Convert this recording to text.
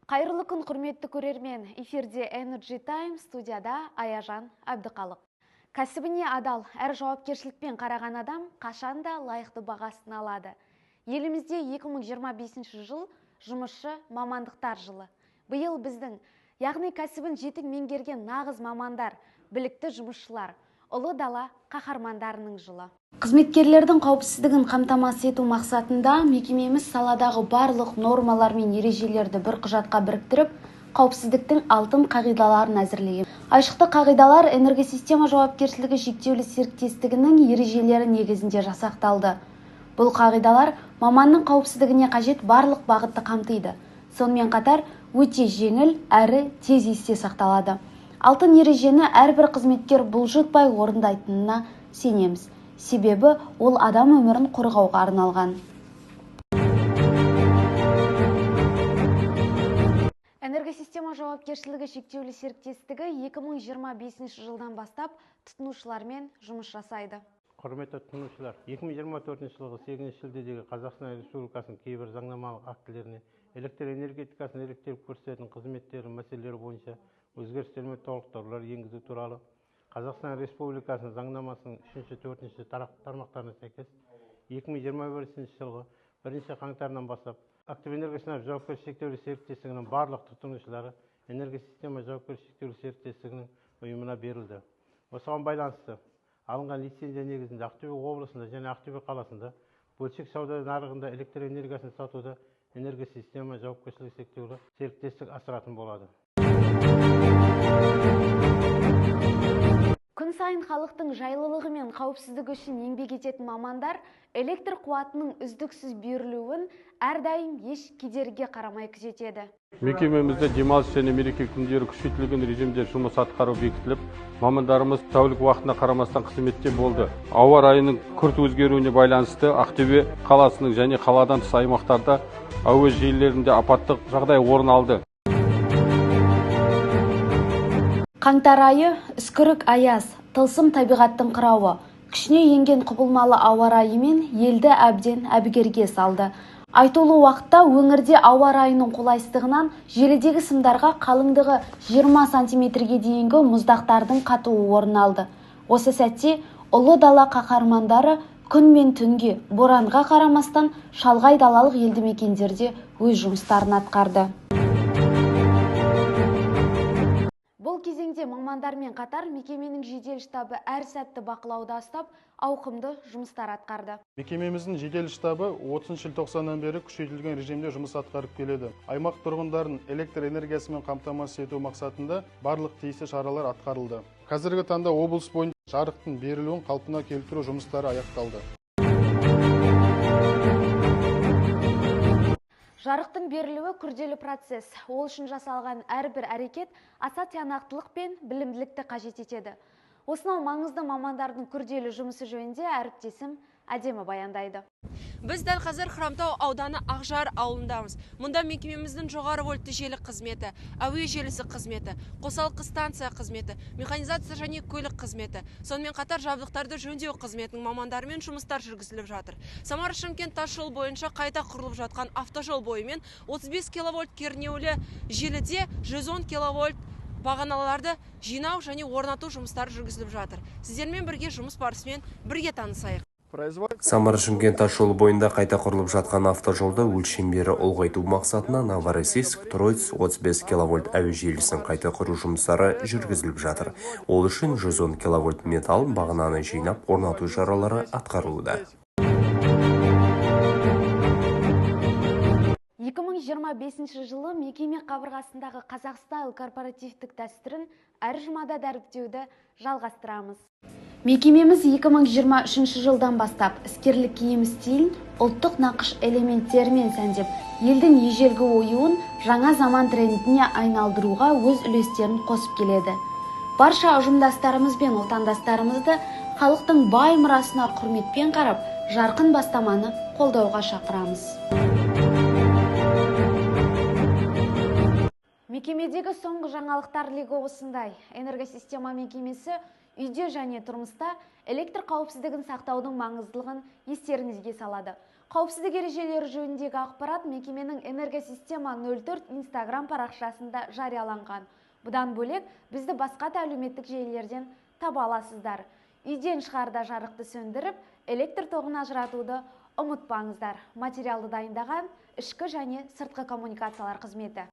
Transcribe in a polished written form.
Қайырлы күн, құрметті көрермен. Эфирде Energy Time, студияда Аяжан Әбдіқалық. Кәсібіне адал, әр жауапкершілікпен қараған адам қашанда лайықты бағасын алады. Елімізде 2025 жыл жұмысшы мамандықтар жылы. Биыл біздің, яғни кәсібін жетік меңгерген нағыз мамандар, білікті жұмысшылар, ұлы дала қаһармандарының жылы. Қызметкерлердің қауіпсіздігін қамтамасыз ету мақсатында мекемеміз саладағы барлық нормалар мен ережелерді бір құжатқа біріктіріп, қауіпсіздіктің алтын қағидаларын әзірлеген. Айшықты қағидалар энергосистема жауапкершілігі шектеулі серіктестігінің ережелері негізінде жасақталды. Бұл қағидалар маманның қауіпсіздігіне қажет барлық бағытты қамтиды. Сонымен қатар өте жеңіл әрі тез есте сақталады. Алтын ережені әрбір қызметкер бұлжытпай орындайтынына сенеміз. Себебі ол адам өмірін қорғауға арналған. Энергосистема жауапкершілігі шектеулі серіктестігі 2025 жылдан бастап тұтынушылармен жұмыс жасайды. Құрметті тұтынушылар, 2024 жылғы 8 шілдедегі Қазақстан Республикасының кейбір заңнамалық актілеріне электр энергетикасын реттеп көрсететін қызметтері мәселелері бойынша өзгерістер мен толықтырулар енгізу туралы Қазақстан Республикасының заңнамасының 3-4 тармақтарына сәйкес 2021 жылғы 1 қаңтарынан бастап Актив энергосинап жауапкершілігі шектеулі серіктестігінің барлық тұтынушылары энергосистема жауапкершілігі шектеулі серіктестігінің ұйымына берілді. Осыған байланысты алынған лицензия негізінде Ақтөбе облысында және Ақтөбе қаласында бөлшек сауда нарығында электр энергиясын сатуда энергосистема жауапкершілігі шектеулі серіктестік асыратын болады. Күн сайын халықтың жайлылығы мен қауіпсіздігі үшін еңбек ететін мамандар электр қуатының үздіксіз берілуін әрдайым еш кедергіге қарамай күзетеді. Мекемемізде демалыс және мереке күндері күшейтілген режимде жұмыс атқару бекітіліп, мамандарымыз тәулік уақытына қарамастан қызметте болды. Ауа райының күрт өзгеруіне байланысты Ақтөбе қаласының және қаладан тыс аймақтарда әуе желілерінде апаттық жағдай орын алды. Қаңтар айы үскірік аяз, тылсым табиғаттың қырауы, күшіне енген құбылмалы ауа райымен елді әбден әбігерге салды. Айтулы уақытта өңірде ауа райының қолайсыздығынан желідегі сымдарға қалыңдығы 20 сантиметрге дейінгі мұздақтардың қатуы орын алды. Осы сәтте ұлы дала қаһармандары күн мен түнге боранға қарамастан шалғай далалық елді мекендерде өз жұмыстарын атқарды. Бұл кезеңде мамандармен қатар мекеменің жедел штабы әр сәтті бақылауда ұстап, ауқымды жұмыстар атқарды. Мекемеміздің жедел штабы 30 желтоқсаннан бері күшейтілген режимде жұмыс атқарып келеді. Аймақ тұрғындарын электр энергиясымен қамтамасыз ету мақсатында барлық тиісті шаралар атқарылды. Қазіргі таңда облыс бойынша жарықтың берілуін қалпына келтіру жұмыстары аяқталды. Жарықтың берілуі күрделі процесс. Ол үшін жасалған әрбір әрекет аса тиянақтылық пен білімділікті қажет етеді. Осынау маңызды мамандардың күрделі жұмысы жөнінде әріптесім әдемі баяндайды. Біз дәл қазір Хромтау ауданы Ақжар ауылындамыз. Мұнда мекемеміздің жоғары вольтты желі қызметі, әуе желісі қызметі, қосалқы станция қызметі, механизация және көлік қызметі, сонымен қатар жабдықтарды жөндеу қызметінің мамандарымен жұмыстар жүргізіліп жатыр. Самара-Шымкент тасжол бойынша қайта құрылып жатқан автожол бойымен 35 киловольт кернеулі желіде 110 киловольт бағаналарды жинау және орнату жұмыстары жүргізіліп жатыр. Сіздермен бірге жұмыс барысымен бірге танысайық. Самара-Шымкент тасжолы бойында қайта құрылып жатқан автожолды өлшемдері ұлғайту мақсатына Новороссийск-Троиц 35 киловольт әуе желісін қайта құру жұмыстары жүргізіліп жатыр. Ол үшін 110 киловольт металл бағананы жинап орнату шаралары атқарылуда. 2025 жылы мекеме қабырғасындағы Қазақстайл корпоративтік дәстүрін әр жұмада дәріптеуді жалғастырамыз. Мекемеміз 2023 жылдан бастап іскерлік киім стилін ұлттық нақыш элементтерімен сәндеп, елдің ежелгі оюын жаңа заман трендіне айналдыруға өз үлестерін қосып келеді. Барша ұжымдастарымыз бен отандастарымызды халықтың бай мұрасына құрметпен қарап, жарқын бастаманы қолдауға шақырамыз. Мекемедегі соңғы жаңалықтар легі осындай. Энергосистема мекемесі үйде және тұрмыста электр қауіпсіздігін сақтаудың маңыздылығын естеріңізге салады. Қауіпсіздік ережелері жөніндегі ақпарат мекеменің энергосистема 04 Instagram парақшасында жарияланған. Бұдан бөлек бізді басқа да әлеуметтік желілерден таба аласыздар. Үйден шығарда жарықты сөндіріп, электр тоғын ажыратуды ұмытпаңыздар. Материалды дайындаған ішкі және сыртқы коммуникациялар қызметі.